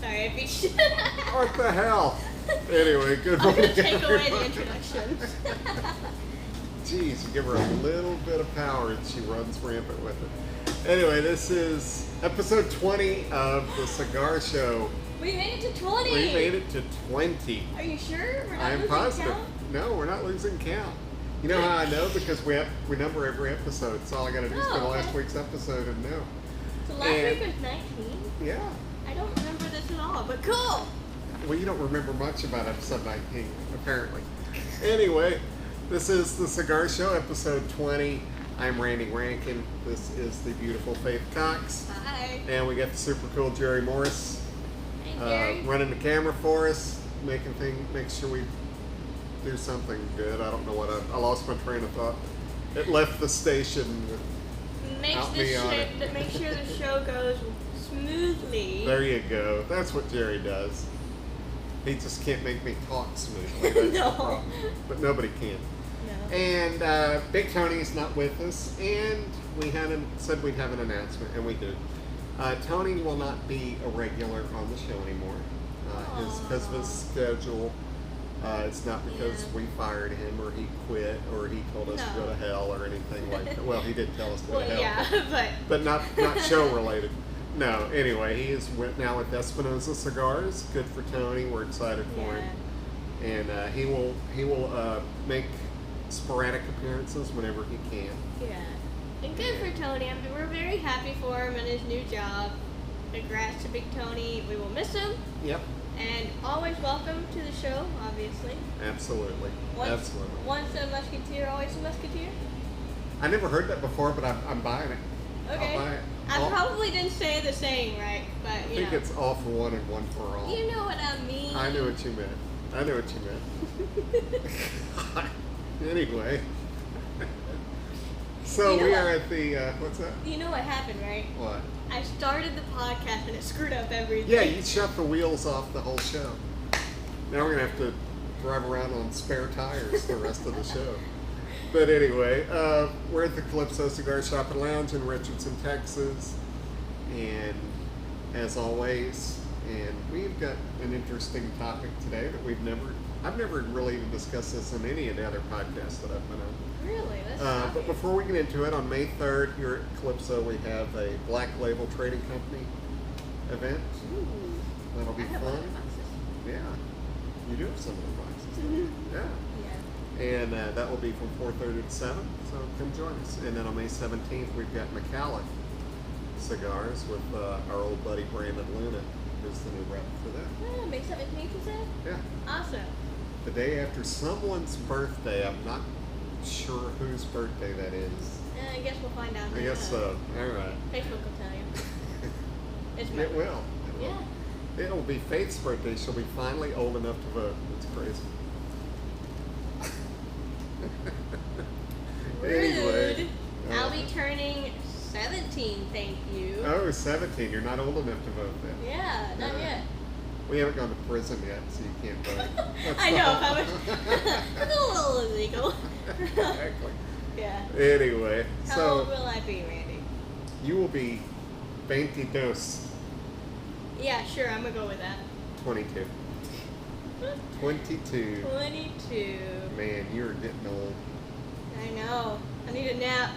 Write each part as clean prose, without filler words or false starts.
Sorry, I beat you. What the hell? Anyway, good morning. I'm going to take away the introduction. Jeez, you give her a little bit of power and she runs rampant with it. Anyway, this is episode 20 of the Cigar Show. We made it to 20. We made it to 20. Are you sure? We're not I'm losing positive. count? No, we're not losing count. You know how I know? Because we number every episode. So all I got to do is go to last week's episode and know. So last week was 19? Yeah. I don't remember this at all, but cool. Well, you don't remember much about episode 19, apparently. Anyway, this is the Cigar Show, episode 20. I'm Randy Rankin. This is the beautiful Faith Cox. Hi. And we got the super cool Jerry Morris Hey, Jerry. running the camera for us, make sure we do something good. I don't know what I lost my train of thought. It left the station Makes without me on it. that makes sure the show goes smoothly. There you go. That's what Jerry does. He just can't make me talk smoothly. That's No. the problem. But nobody can. No. And Big Tony's not with us, and we said we'd have an announcement, and we did. Tony will not be a regular on the show anymore. Because of his schedule. It's not because we fired him or he quit or he told us to go to hell or anything like that. Well, he did tell us to go to hell. Yeah, but not show related. No, anyway, he is now with Espinosa Cigars. Good for Tony. We're excited for him. And he will make sporadic appearances whenever he can. Yeah. And good for Tony. We're very happy for him and his new job. Congrats to Big Tony. We will miss him. Yep. And always welcome to the show, obviously. Absolutely. Absolutely. Once a musketeer, always a musketeer. I never heard that before, but I'm buying it. Okay. I'll buy it. I probably didn't say the saying right, but I think it's all for one and one for all. You know what I mean. I knew what you meant. Anyway. So You know we what? are at the, what's that? You know what happened, right? What? I started the podcast and it screwed up everything. Yeah, you shut the wheels off the whole show. Now we're going to have to drive around on spare tires the rest of the show. But anyway, we're at the Calypso Cigar Shop and Lounge in Richardson, Texas. And as always, we've got an interesting topic today that I've never really even discussed this in any of the other podcasts that I've been on. Really? That's But before we get into it, on May 3rd here at Calypso, we have a Black Label Trading Company event. Ooh. That'll be I have fun. one of the boxes. Yeah. You do have some of the boxes. Mm-hmm. Yeah. And that will be from 4:30 to 7, so come join us. And then on May 17th, we've got McAuliffe Cigars with our old buddy Brandon Luna, who's the new rep for that. Oh, May 17th, you said? Yeah. Awesome. The day after someone's birthday. I'm not sure whose birthday that is. I guess we'll find out. I guess so. All right. Facebook will tell you. It's my It will. Yeah. It'll be Faith's birthday. She'll be finally old enough to vote. It's crazy. Anyway. Rude. I'll be turning 17, thank you. Oh, 17. You're not old enough to vote then. Yeah, not yet. We haven't gone to prison yet, so you can't vote. I know, if I was... It's a little illegal. Exactly. Yeah. Anyway, How old will I be, Randy? You will be 22. Yeah, sure, I'm going to go with that. 22. 22. 22. Man, you're getting old. I know. I need a nap.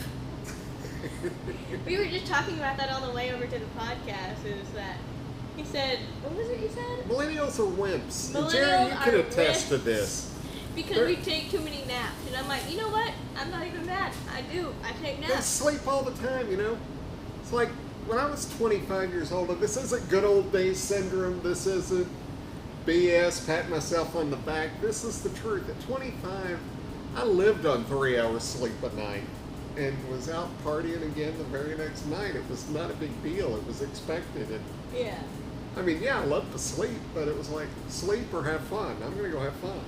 We were just talking about that on the way over to the podcast, is that he said, what was it you said? Millennials are wimps. And Millennials Jerry, you can are attest to wimps. this. Because we take too many naps. And I'm like, you know what? I'm not even mad. I do. I take They naps. sleep all the time, you know? It's like when I was 25 years old, and this isn't good old days syndrome, this isn't BS, pat myself on the back. This is the truth. At 25, I lived on 3 hours sleep a night and was out partying again the very next night. It was not a big deal. It was expected. And Yeah. I mean, yeah, I love to sleep, but it was like, sleep or have fun. I'm going to go have fun.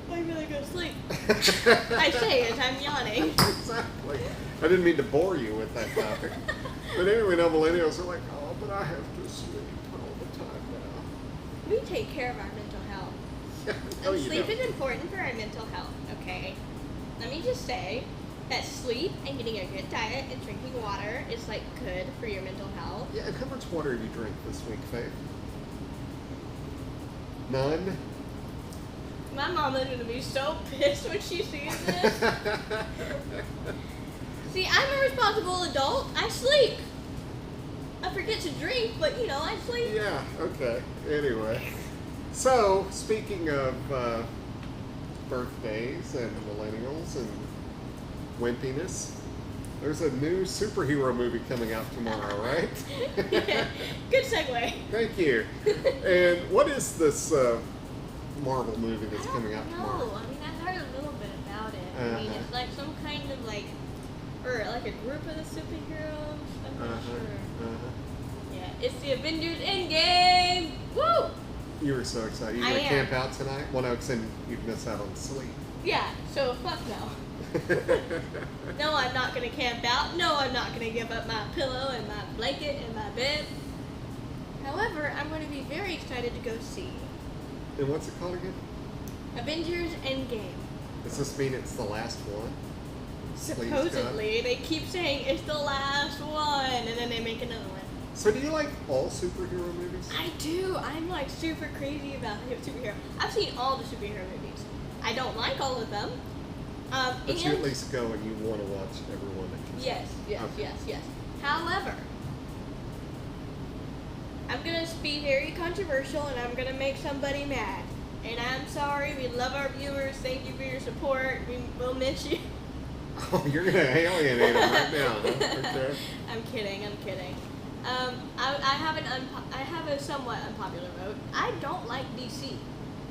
I'm gonna go sleep. I say it, I'm yawning. Exactly. I didn't mean to bore you with that topic. But anyway, now millennials are like, oh, but I have to sleep all the time now. We take care of our mental health. No, And you sleep don't. is important for our mental health, okay? Let me just say that sleep and getting a good diet and drinking water is like good for your mental health. Yeah, and how much water did you drink this week, Faith? None? My mom is gonna be so pissed when she sees this. See, I'm a responsible adult. I sleep. I forget to drink, but you know, I sleep. Yeah, okay. Anyway. So, speaking of birthdays and millennials and wimpiness, there's a new superhero movie coming out tomorrow, right? Yeah. Good segue. Thank you. And what is this Marvel movie that's coming out tomorrow? No, I mean, I heard a little bit about it. I mean, Uh-huh. it's like some kind of like, or like a group of the superheroes. I'm not Uh-huh. sure. Uh-huh. Yeah, it's the Avengers Endgame. Woo! You were so excited. You I gonna am. camp out tonight? Well, no, because then you'd miss out on sleep. Yeah. So fuck no. No, I'm not gonna camp out. No, I'm not gonna give up my pillow and my blanket and my bed. However, I'm going to be very excited to go see And what's it called again? Avengers Endgame. Does this mean it's the last one? Please, Supposedly, they keep saying it's the last one, and then they make another one. So do you like all superhero movies? I do. I'm like super crazy about superhero. I've seen all the superhero movies. I don't like all of them. But you at least go and you want to watch every one that you see. Yes. However, I'm gonna be very controversial, and I'm gonna make somebody mad. And I'm sorry. We love our viewers. Thank you for your support. We will miss you. Oh, you're going to alienate them right now, huh? Okay. I'm kidding. I have a somewhat unpopular vote. I don't like DC.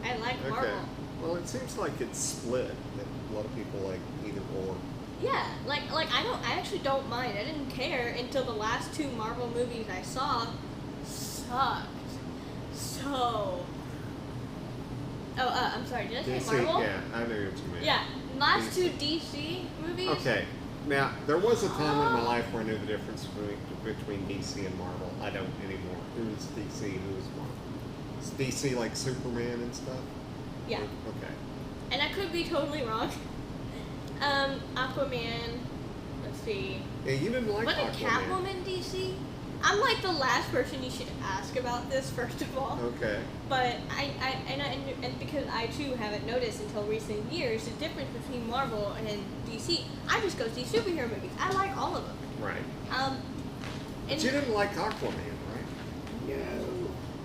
I like Okay. Marvel. Well, it seems like it's split. That a lot of people like either or. Yeah, like I actually don't mind. I didn't care until the last two Marvel movies I saw sucked. So. Oh, I'm sorry. Did I say DC, Marvel? yeah, I know what you mean. Yeah, last DC. two DC movies. Okay. Now, there was a time in my life where I knew the difference between DC and Marvel. I don't anymore. Who is DC? Who is Marvel? Is DC like Superman and stuff? Yeah. Okay. And I could be totally wrong. Aquaman. Let's see. Yeah, you didn't like Wasn't Aquaman. Catwoman DC? I'm like the last person you should ask about this, first of all. Okay. But and because I too haven't noticed until recent years the difference between Marvel and DC. I just go see superhero movies. I like all of them. Right. And But you didn't like Aquaman, right? No.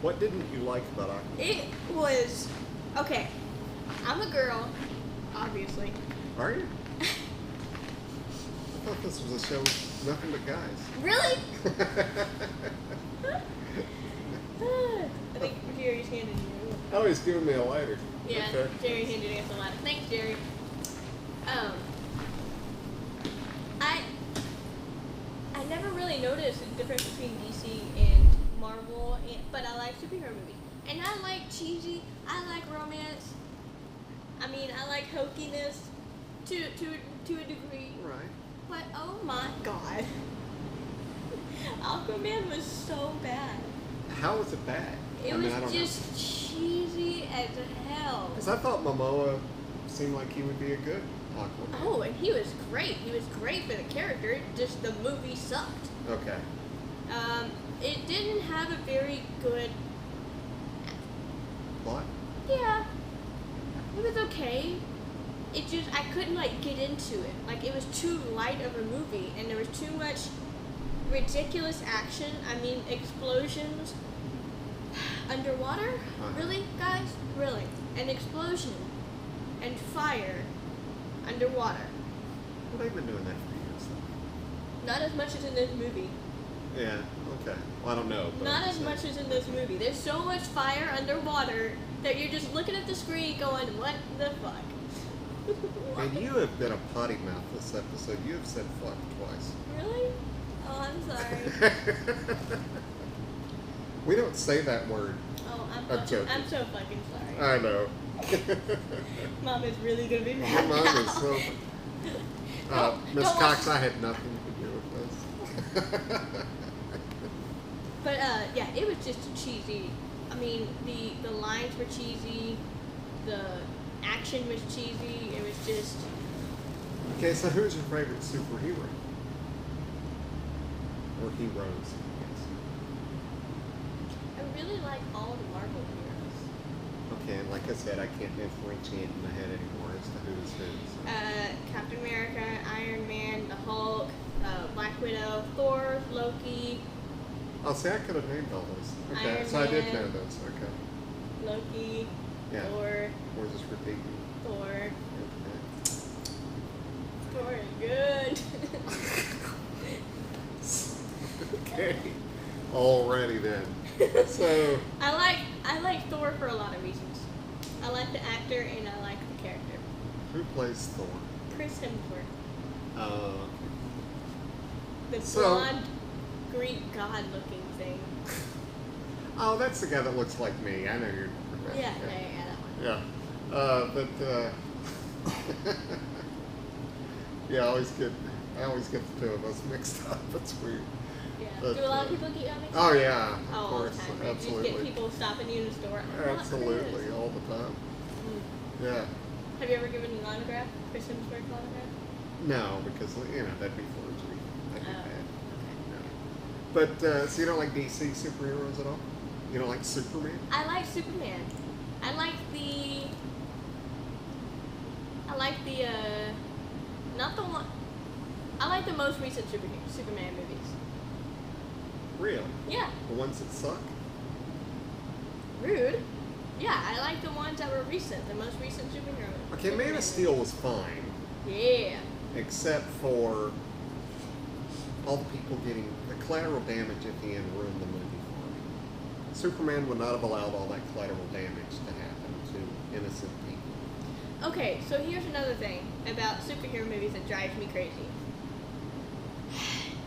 What didn't you like about Aquaman? It was okay. I'm a girl, obviously. Are you? I thought this was a show with nothing but guys. Really? I think Jerry's handing you. Oh, he's giving me a lighter. Yeah, Okay. Jerry handed us a lot. Thanks, Jerry. I never really noticed the difference between DC and Marvel, but I like superhero movies. And I like cheesy, I like romance. I mean, I like hokiness to a degree. Right. But oh my god. Aquaman was so bad. How was it bad? It I mean, was I don't just cheesy as hell. Because I thought Momoa seemed like he would be a good Aquaman. Oh, and he was great. He was great for the character. Just the movie sucked. Okay. It didn't have a very good. What? Yeah, it was okay. It just I couldn't like get into it. Like it was too light of a movie, and there was too much ridiculous action. I mean, explosions underwater. Really, guys? Really? An explosion and fire underwater. Well, they've been doing that for years, though. Not as much as in this movie. Yeah. Okay. Well, I don't know. But Not I'm as just much saying. as in this movie. There's so much fire underwater that you're just looking at the screen going, what the fuck? And you have been a potty mouth this episode. You have said fuck twice. Really? Oh, I'm sorry. We don't say that word. Oh, I'm joking. I'm so fucking sorry. I know. Mom is really gonna be My mad mom now. is so. Miss don't Cox, I had nothing to do with this. But yeah, it was just cheesy. I mean, the lines were cheesy, the action was cheesy. It was just. Okay, so who's your favorite superhero? Or heroes? I really like all the Marvel heroes. can. Like I said, I can't differentiate in my head anymore as to who's who. So. Captain America, Iron Man, the Hulk, Black Widow, Thor, Loki. Oh, see, I could have named all those. Okay, Iron so I did Man. know those. Okay. Loki, Yeah. Thor, Or just repeating. Thor. Okay. Thor is good. Okay. Alrighty then. So. I like Thor for a lot of reasons. I like the actor and I like the character. Who plays Thor? Chris Hemsworth, Uh, the So- blonde Greek god looking thing. oh, that's the guy that looks like me. I know you're. Yeah, that one. Yeah. But yeah, I always get the two of us mixed up. It's weird. Yeah. But, Do a lot of people get you mixed Oh up? yeah, of All course, the time. Right? You just absolutely, get people stopping you in the store. I'm not absolutely, Chris. all the time. Mm. Yeah. Have you ever given an autograph? Chris Hemsworth autograph? No, because that'd be forgery. That'd be Oh, bad. okay. No. But so you don't like DC superheroes at all? You don't like Superman? I like Superman. I like the not the one. I like the most recent Superman movies. Really? Yeah. The ones that suck? Rude. Yeah, I like the ones that were recent, the most recent superhero. Okay, Man of Steel was fine, Yeah. except for all the people getting the collateral damage at the end ruined the movie for me. Superman would not have allowed all that collateral damage to happen to innocent people. Okay, so here's another thing about superhero movies that drives me crazy.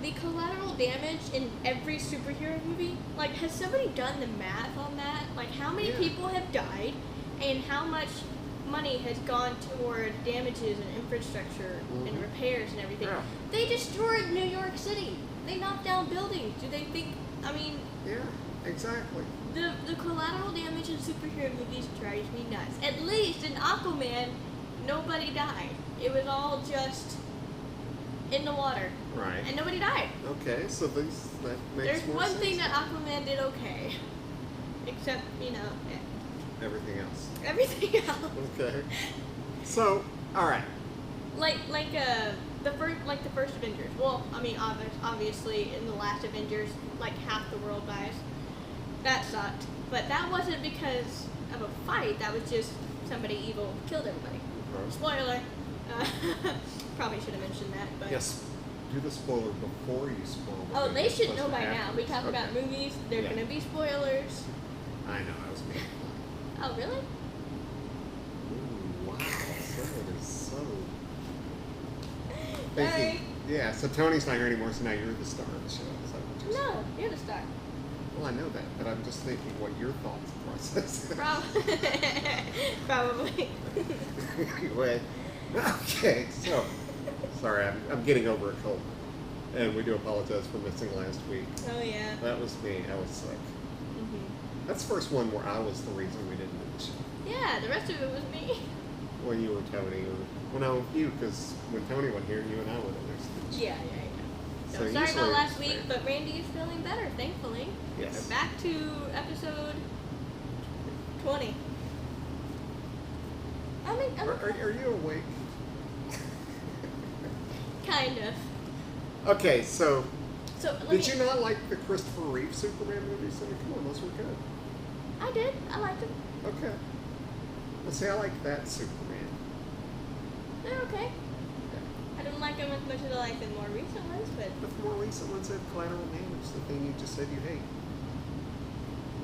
The collateral damage in every superhero movie, like, has somebody done the math on that? Like, how many Yeah. people have died, and how much money has gone toward damages and infrastructure and Mhm. repairs and everything? Yeah. They destroyed New York City. They knocked down buildings. Do they think, I mean, Yeah, exactly. the collateral damage in superhero movies drives me nuts. At least in Aquaman, nobody died. It was all just in the water. Right. And nobody died. Okay, so that makes There's more one sense. thing that Aquaman did okay. Except, Everything else. everything else. Okay. So, all right. The first Avengers. Well, I mean, obviously in the last Avengers, like half the world dies. That sucked. But that wasn't because of a fight. That was just somebody evil killed everybody. Spoiler. Probably should have mentioned that. But Yes. Do the spoiler before you spoil. the Oh, movie. they It's should supposed know to by now. happen. We talk about Okay. movies. There's Yeah. gonna be spoilers. I know. I was being. Oh, really? Ooh, wow. Someone is so. Sorry. Thank you. Yeah. So Tony's not here anymore. So now you're the star of the show. Is that what you're saying? No, you're the star. Well, I know that, but I'm just thinking what your thoughts process. is. Probably. Anyway. Okay. So. Sorry, I'm getting over a cold, and we do apologize for missing last week. Oh yeah. That was me. I was sick. Mhm. That's the first one where I was the reason we didn't do the show. Yeah, the rest of it was me. Well, you or Tony, or well, no, you, because when Tony went here, you and I went there. Yeah. So, sorry usually about last it's week, fair. but Randy is feeling better, thankfully. Yes. We're back to episode 20. I mean, Are you awake? kind of. Okay, so So let did me, you not like the Christopher Reeve Superman movies? I mean, come on, those were good. I did. I liked them. Okay. Well, see, I like that Superman. They're okay. I didn't like them as much as I like the more recent ones, but But the more recent ones have collateral damage, the thing you just said you hate.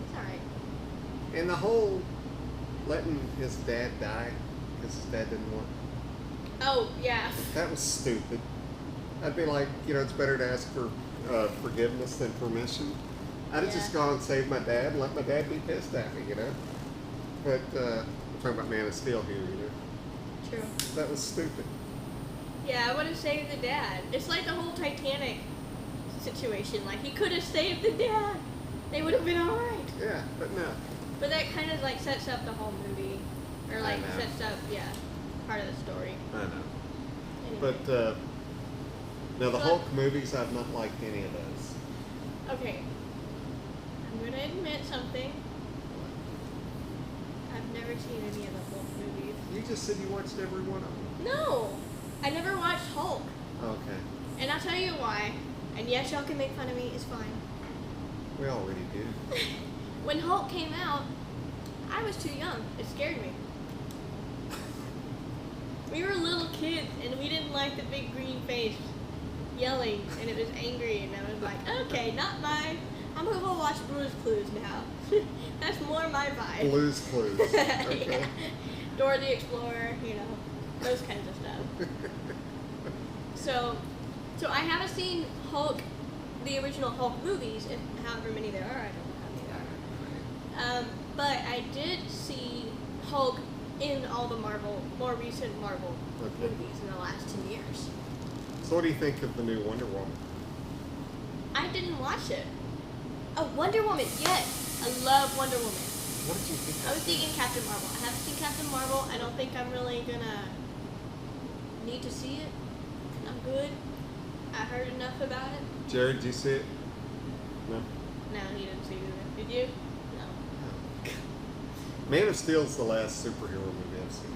it's alright. And the whole letting his dad die because his dad didn't want. Oh, yeah. That was stupid. I'd be like, it's better to ask for forgiveness than permission. I'd have just Yeah. gone and saved my dad and let my dad be pissed at me, But we're talking about Man of Steel here, True. That was stupid. Yeah, I would have saved the dad. It's like the whole Titanic situation. Like, he could have saved the dad. They would have been alright. Yeah, but no. But that kind of, like, sets up the whole movie. Or, like, know. sets up, part of the story. I know. Anyway. But now the So- Hulk movies, I've not liked any of those. Okay. I'm going to admit something. I've I've never seen any of the Hulk movies. You just said you watched every one of them. No! I never watched Hulk. Okay. And I'll tell you why. And yes, y'all can make fun of me, it's fine. We already do. When Hulk came out, I was too young. It scared me. We were little kids, and we didn't like the big green face yelling, and it was angry, and I was like, okay, not mine. I'm gonna go watch Blue's Clues now. That's more my vibe. Blue's Clues. Okay. Yeah. Dora the Explorer, you know, those kinds of stuff. So I haven't seen Hulk, the original Hulk movies, if however many there are. I don't know how many there are. But I did see Hulk in all the more recent Marvel movies in the last 10 years. So what do you think of the new Wonder Woman? I didn't watch it. Oh, Wonder Woman, yes. I love Wonder Woman. What did you think? I was thinking Captain Marvel. I haven't seen Captain Marvel. I don't think I'm really gonna need to see it. I'm good. I heard enough about it. Jared, did you see it? No? No, he didn't see it. Did you? No. Man of Steel is the last superhero movie I've seen.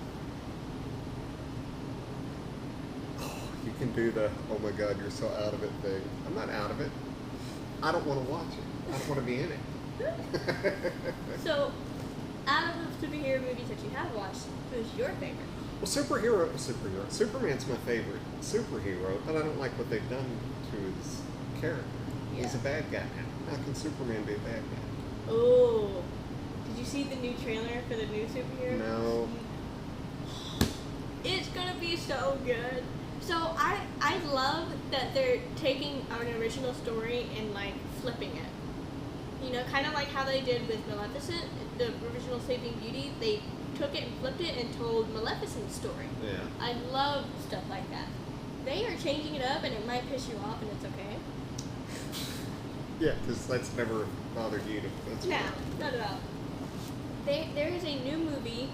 Oh, you can do the, oh my god, you're so out of it thing. I'm not out of it. I don't want to watch it. I don't want to be in it. So, out of the superhero movies that you have watched, who's your favorite? Well, Superman's my favorite superhero, but I don't like what they've done to his character. Yeah. He's a bad guy now. How can Superman be a bad guy? Oh. Did you see the new trailer for the new superhero? No. It's gonna be so good. So I love that they're taking an original story and like flipping it. You know, kind of like how they did with Maleficent, the original Sleeping Beauty. They took it and flipped it and told Maleficent's story. Yeah. I love stuff like that. They are changing it up, and it might piss you off, and it's okay. Yeah, because that's never bothered you to. That's No, fine. not at all. There is a new movie.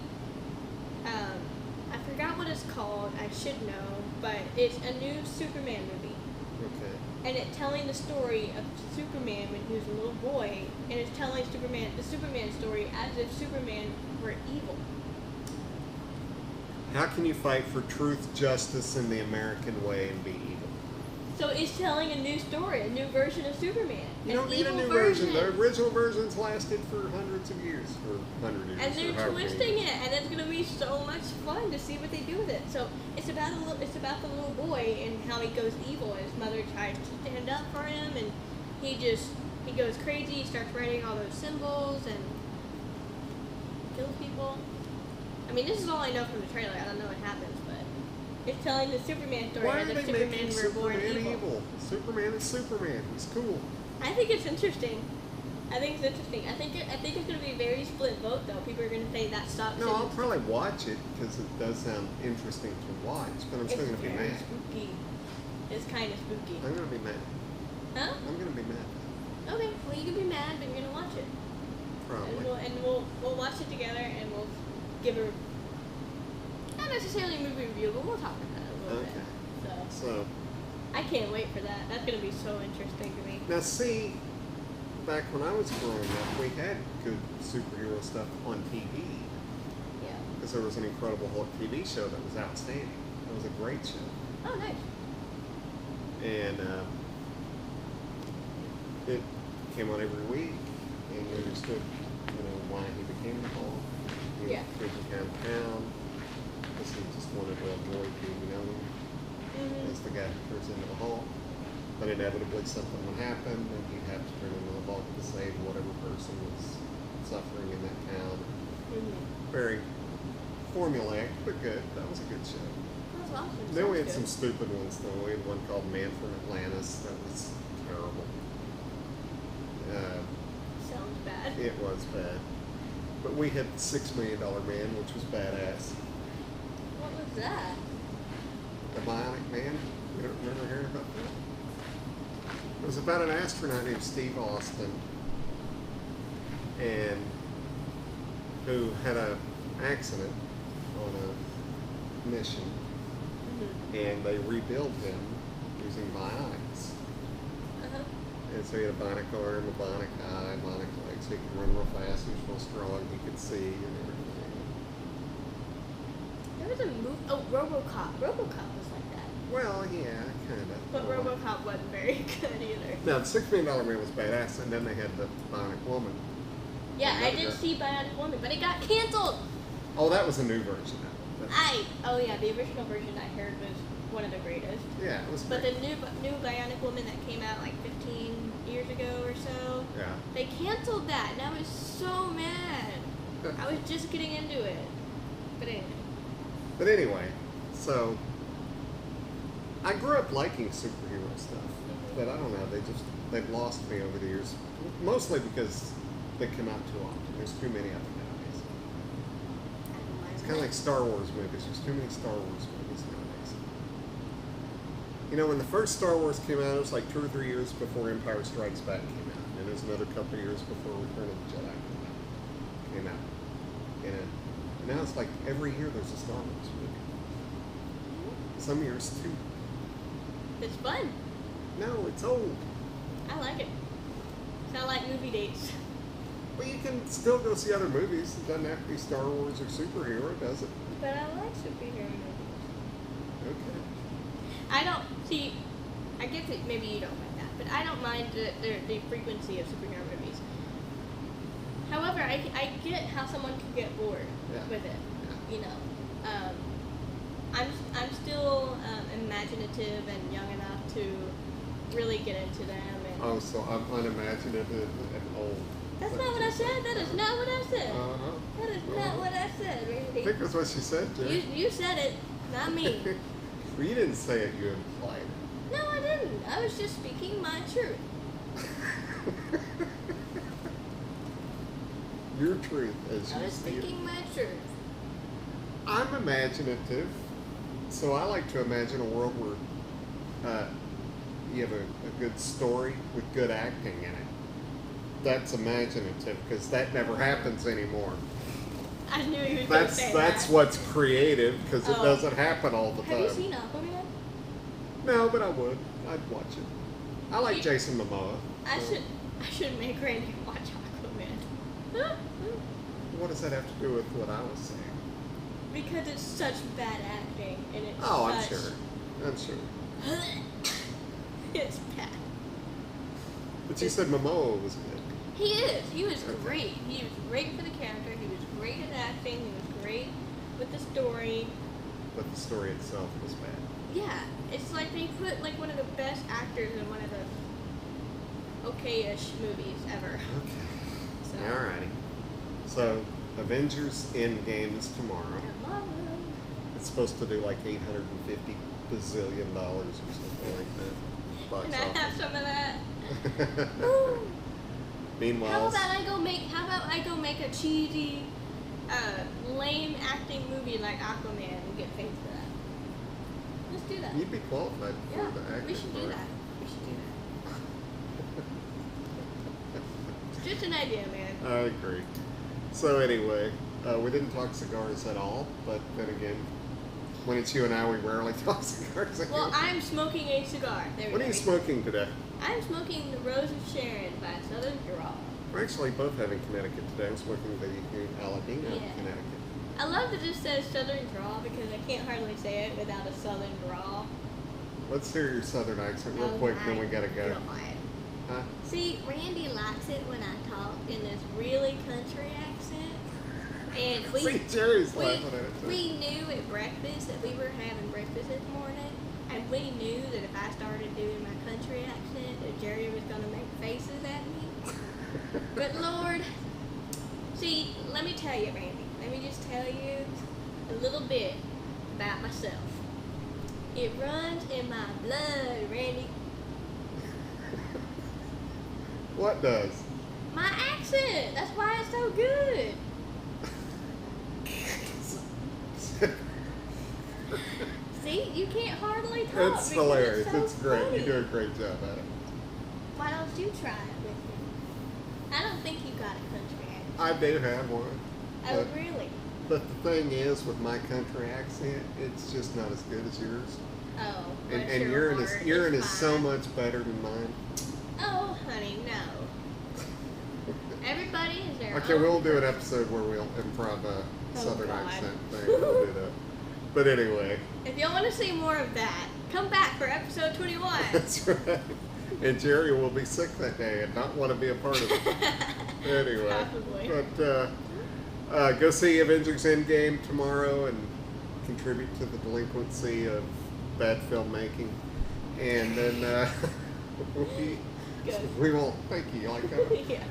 I forgot what it's called. I should know, but it's a new Superman movie, Okay. and it's telling the story of Superman when he was a little boy, and it's telling the Superman story as if Superman were evil. How can you fight for truth, justice, in the American way and be evil? So it's telling a new story, a new version of Superman. You an don't need a evil new version. The original versions lasted for hundreds of years, or 100 years. And or they're however many twisting years. it, and it's gonna be so much fun to see what they do with it. So it's about the little boy and how he goes evil. His mother tries to stand up for him, and he goes crazy. He starts writing all those symbols and kills people. I mean, this is all I know from the trailer. I don't know what happens, but it's telling the Superman story Why as are if they Superman making were born Superman evil. evil? Superman is Superman. He's cool. I think it's interesting. I think it's interesting. I think it's going to be a very split vote, though. People are going to say that sucks. No, I'll and probably watch it because it does sound interesting to watch, but I'm still going to be very mad. spooky. It's kind of spooky. I'm going to be mad. Huh? I'm going to be mad. Okay. Well, you can be mad, but you're going to watch it. Probably. And we'll watch it together, and we'll give a not necessarily a movie review, but we'll talk about it a little Okay. bit. So So, I can't wait for that. That's going to be so interesting to me. now see, back when I was growing up, we had good superhero stuff on TV. Yeah. Because there was an Incredible Hulk TV show that was outstanding. It was a great show. Oh, nice. And it came on every week, and you understood, why he became the Hulk. He was Yeah. taken downtown because he just wanted to avoid being known Mm-hmm. as the guy who turns into the Hulk. But inevitably something would happen, and he'd have to turn into the Hulk to save whatever person was suffering in that town. Mm-hmm. Very formulaic, but good. That was a good show. That's awesome. Then we Sounds had some good. stupid ones though. We had one called Man from Atlantis. That was terrible. Sounds bad. It was bad. But we had $6 Million Man, which was badass. What was that? The Bionic Man. You don't remember hearing about that? It was about an astronaut named Steve Austin, and who had an accident on a mission, Mm-hmm. and they rebuilt him using bionics. Uh-huh. And so he had a bionic arm, a bionic eye, bionic legs. He could run real fast. He was real strong. He could see and everything. There was a movie. Oh, RoboCop. RoboCop was like that. Well, yeah, kind of. But RoboCop wasn't very good either. No, the $6 Million Man was badass, and then they had the Bionic Woman. Yeah, I did see Bionic Woman, but it got canceled. Oh, that was a new version of it. Oh yeah, the original version I heard was one of the greatest. Yeah, it was But great. the new Bionic Woman that came out like 15 years ago or so, Yeah. they canceled that, and I was so mad. I was just getting into it. But anyway, so I grew up liking superhero stuff, but I don't know, they've lost me over the years, mostly because they come out too often. There's too many of them nowadays. It's kind of like Star Wars movies. There's too many Star Wars movies nowadays. You know, when the first Star Wars came out, it was like 2 or 3 years before Empire Strikes Back came out, and it was another couple of years before Return of the Jedi came out. And now it's like every year there's a Star Wars movie. Some years two. it's fun. No, it's old. I like it. It's not like movie dates. Well, you can still go see other movies. It doesn't have to be Star Wars or superhero, does it? But I like superhero movies. Okay. I don't see. I get that maybe you don't like that, but I don't mind the frequency of superhero movies. However, I get how someone can get bored with it. Yeah. You know, I'm still imaginative and young enough to really get into them. And Oh, so I'm unimaginative and old. that's not what I said. That is not what I said. Uh-huh. That is not what I said, I Randy. think that's what she said, Jay. You said it, not me. Well, you didn't say it, you implied it. No, I didn't. I was just speaking my truth. Your truth, as I you was see it. speaking my truth. I'm imaginative, so I like to imagine a world where you have a good story with good acting in it. That's imaginative, because that never happens anymore. I knew you were going to say That's that. what's creative, because it Oh. doesn't happen all the time. Have you seen Aquaman? No, but I would. I'd watch it. I like You- Jason Momoa. I so should make Randy watch Aquaman. What does that have to do with what I was saying? Because it's such bad acting and it's Oh, I'm such... sure. I'm sure. It's bad. But you said Momoa was good. He is. He was Okay. great. He was great for the character. He was great at acting. He was great with the story. But the story itself was bad. Yeah, it's like they put like one of the best actors in one of the okay-ish movies ever. Okay. So, Alrighty. So, Avengers Endgame is tomorrow. Tomorrow. It's supposed to do like $850 bazillion or something like that. Box Can I have office. some of that? Woo. Meanwhile, How about I go make a cheesy, lame acting movie like Aquaman and get paid for that? Let's do that. you'd be qualified for Yeah, the acting we should do part. that. We should do that. It's just an idea, man. I agree. So anyway, we didn't talk cigars at all, but then again, when it's you and I, we rarely talk cigars anyway. Well, I'm smoking a cigar. There we What go. are you smoking today? I'm smoking the Rose of Sharon by Southern Draw. We're actually both having Connecticut today. I'm smoking the Aladino, Yeah. Connecticut. I love that it says Southern Draw because I can't hardly say it without a Southern drawl. Let's hear your southern accent real Oh quick, then my we gotta go. God. Huh? See, Randy likes it when I talk in this really country accent. And See, Jerry's laughing at it too. we knew at breakfast that we were having breakfast this morning, and we knew that if I started doing my country accent, that Jerry was going to make faces at me. But Lord, see, let me tell you, Randy, let me just tell you a little bit about myself. It runs in my blood, Randy. What does? My accent. That's why it's so good. See, you can't hardly talk. It's because hilarious. It's, so It's great. funny. You do a great job at it. Why don't you try it with me? I don't think you got a country accent. I do have one. Oh, But, really? but the thing is, with my country accent, it's just not as good as yours. Oh, And, but and your yours heart is so fine. much better than mine. Oh, honey, no. Everybody is their Okay, own we'll do an person. episode where we'll improv a Oh, southern God. accent thing. We'll do that. But anyway. If y'all want to see more of that, come back for episode 21. That's right. And Jerry will be sick that day and not want to be a part of it. Anyway. Probably. But go see Avengers Endgame tomorrow and contribute to the delinquency of bad filmmaking. And then we will, thank you, like that. Yeah.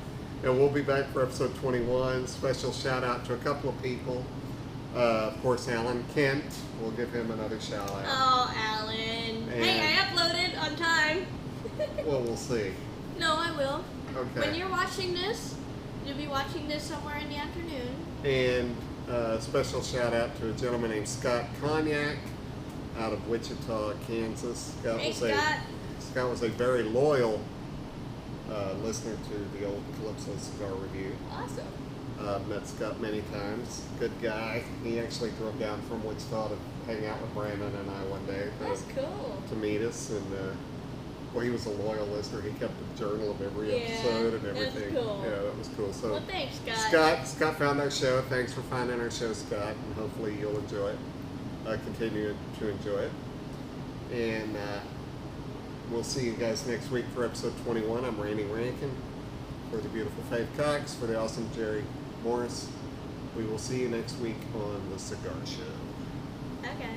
And we'll be back for episode 21. Special shout out to a couple of people. Of course, Alan Kent. We'll give him another shout out. Oh, Alan. Hey, I uploaded on time. Well, we'll see. No, I will. Okay. When you're watching this, you'll be watching this somewhere in the afternoon. And special shout out to a gentleman named Scott Cognac out of Wichita, Kansas. Scott was a very loyal listener to the old Calypso Cigar Review. Awesome. Met Scott many times. Good guy. He actually drove down from Wichita to hang out with Brandon and I one day That's cool. to meet us. And well, he was a loyal listener. He kept a journal of every episode and everything. That's cool. Yeah, that was cool. So, well, thanks, Scott. Scott found our show. Thanks for finding our show, Scott. And hopefully you'll enjoy it. Continue to enjoy it. And we'll see you guys next week for episode 21. I'm Randy Rankin. For the beautiful Faith Cox, for the awesome Jerry Morris. We will see you next week on The Cigar Show. Okay.